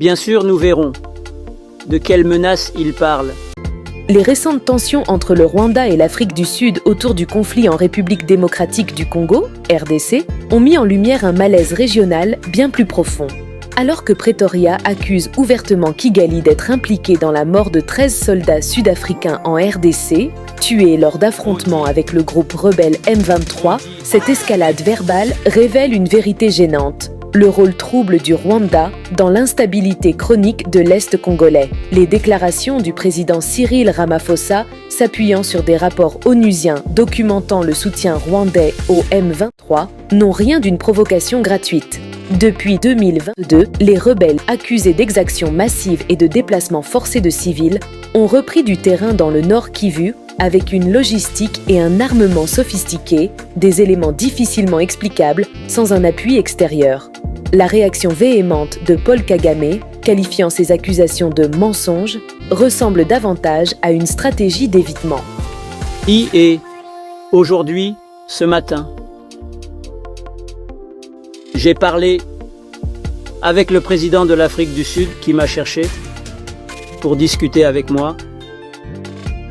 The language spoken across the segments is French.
Bien sûr, nous verrons de quelle menace il parle. Les récentes tensions entre le Rwanda et l'Afrique du Sud autour du conflit en République démocratique du Congo, RDC, ont mis en lumière un malaise régional bien plus profond. Alors que Pretoria accuse ouvertement Kigali d'être impliqué dans la mort de 13 soldats sud-africains en RDC, tués lors d'affrontements avec le groupe rebelle M23, cette escalade verbale révèle une vérité gênante: le rôle trouble du Rwanda dans l'instabilité chronique de l'Est congolais. Les déclarations du président Cyril Ramaphosa, s'appuyant sur des rapports onusiens documentant le soutien rwandais au M23, n'ont rien d'une provocation gratuite. Depuis 2022, les rebelles accusés d'exactions massives et de déplacements forcés de civils ont repris du terrain dans le Nord Kivu avec une logistique et un armement sophistiqués, des éléments difficilement explicables sans un appui extérieur. La réaction véhémente de Paul Kagame, qualifiant ces accusations de mensonges, ressemble davantage à une stratégie d'évitement. Aujourd'hui, ce matin, j'ai parlé avec le président de l'Afrique du Sud qui m'a cherché pour discuter avec moi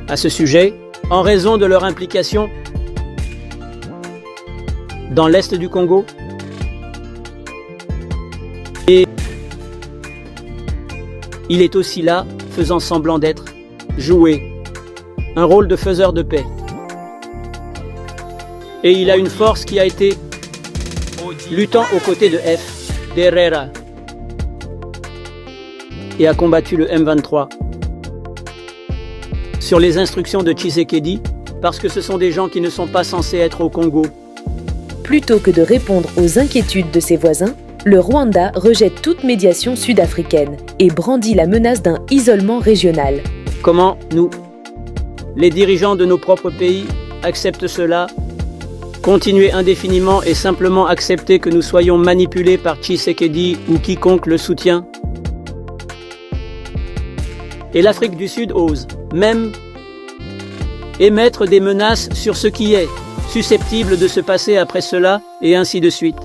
à ce sujet en raison de leur implication dans l'Est du Congo. Et il est aussi là, faisant semblant d'être, jouer un rôle de faiseur de paix. Et il a une force qui a été luttant aux côtés de F. Herrera et a combattu le M23 sur les instructions de Tshisekedi, parce que ce sont des gens qui ne sont pas censés être au Congo. Plutôt que de répondre aux inquiétudes de ses voisins, le Rwanda rejette toute médiation sud-africaine et brandit la menace d'un isolement régional. Comment nous, les dirigeants de nos propres pays, acceptent cela? Continuer indéfiniment et simplement accepter que nous soyons manipulés par Tshisekedi ou quiconque le soutient? Et l'Afrique du Sud ose même émettre des menaces sur ce qui est susceptible de se passer après cela, et ainsi de suite.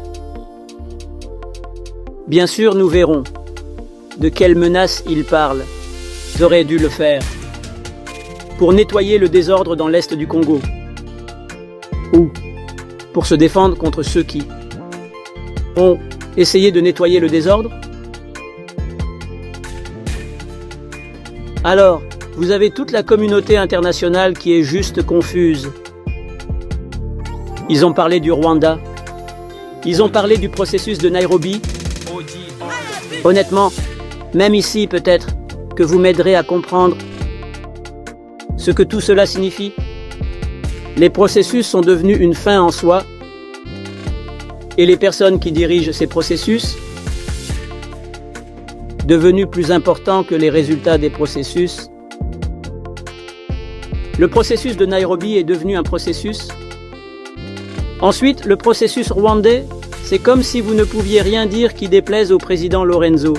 Bien sûr, nous verrons de quelle menace il parle. J'aurais dû le faire pour nettoyer le désordre dans l'Est du Congo, ou pour se défendre contre ceux qui ont essayé de nettoyer le désordre. Alors, vous avez toute la communauté internationale qui est juste confuse. Ils ont parlé du Rwanda. Ils ont parlé du processus de Nairobi. Honnêtement, même ici peut-être que vous m'aiderez à comprendre ce que tout cela signifie. Les processus sont devenus une fin en soi, et les personnes qui dirigent ces processus, devenus plus importants que les résultats des processus. Le processus de Nairobi est devenu un processus. Ensuite, le processus rwandais, c'est comme si vous ne pouviez rien dire qui déplaise au président Lorenzo.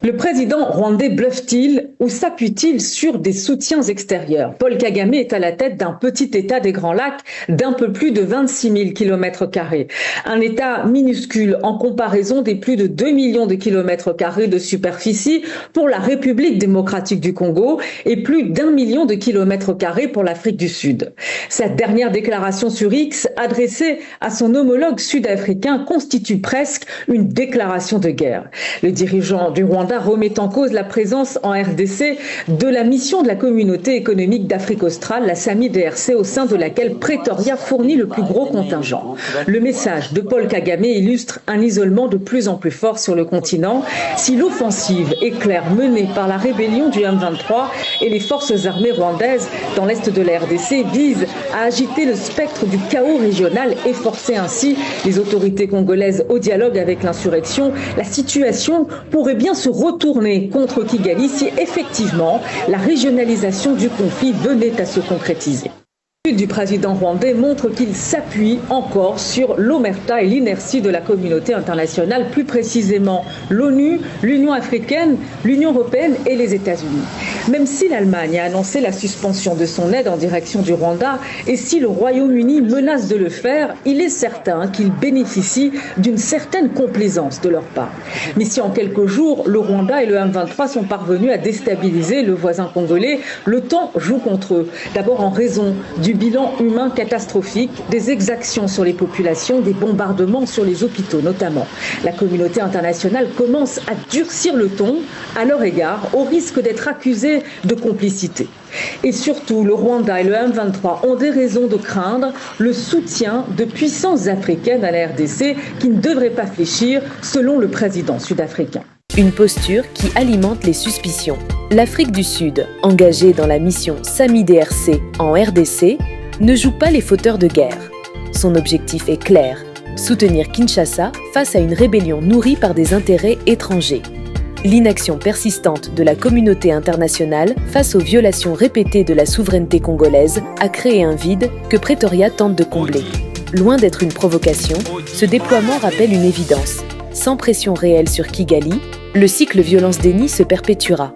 Le président rwandais bluffe-t-il ou s'appuie-t-il sur des soutiens extérieurs? Paul Kagame est à la tête d'un petit État des Grands Lacs d'un peu plus de 26 000 km². Un État minuscule en comparaison des plus de 2 millions de km² de superficie pour la République démocratique du Congo et plus d'1 million de km² pour l'Afrique du Sud. Cette dernière déclaration sur X adressée à son homologue sud-africain constitue presque une déclaration de guerre. Le dirigeant du Rwanda remet en cause la présence en RDC de la mission de la Communauté économique d'Afrique australe, la SAMI-DRC, au sein de laquelle Pretoria fournit le plus gros contingent. Le message de Paul Kagame illustre un isolement de plus en plus fort sur le continent. Si l'offensive éclair menée par la rébellion du M23 et les forces armées rwandaises dans l'est de la RDC vise à agiter le spectre du chaos régional et forcer ainsi les autorités congolaises au dialogue avec l'insurrection, la situation pourrait bien se retourner contre Kigali si effectivement la régionalisation du conflit venait à se concrétiser. L'étude du président rwandais montre qu'il s'appuie encore sur l'omerta et l'inertie de la communauté internationale, plus précisément l'ONU, l'Union africaine, l'Union européenne et les États-Unis. Même si l'Allemagne a annoncé la suspension de son aide en direction du Rwanda et si le Royaume-Uni menace de le faire, il est certain qu'il bénéficie d'une certaine complaisance de leur part. Mais si en quelques jours, le Rwanda et le M23 sont parvenus à déstabiliser le voisin congolais, le temps joue contre eux. D'abord en raison du bilan humain catastrophique, des exactions sur les populations, des bombardements sur les hôpitaux notamment. La communauté internationale commence à durcir le ton à leur égard, au risque d'être accusée de complicité. Et surtout, le Rwanda et le M23 ont des raisons de craindre le soutien de puissances africaines à la RDC qui ne devraient pas fléchir, selon le président sud-africain. Une posture qui alimente les suspicions. L'Afrique du Sud, engagée dans la mission SAMI-DRC en RDC, ne joue pas les fauteurs de guerre. Son objectif est clair, soutenir Kinshasa face à une rébellion nourrie par des intérêts étrangers. L'inaction persistante de la communauté internationale face aux violations répétées de la souveraineté congolaise a créé un vide que Pretoria tente de combler. Loin d'être une provocation, ce déploiement rappelle une évidence. Sans pression réelle sur Kigali, le cycle violence-déni se perpétuera.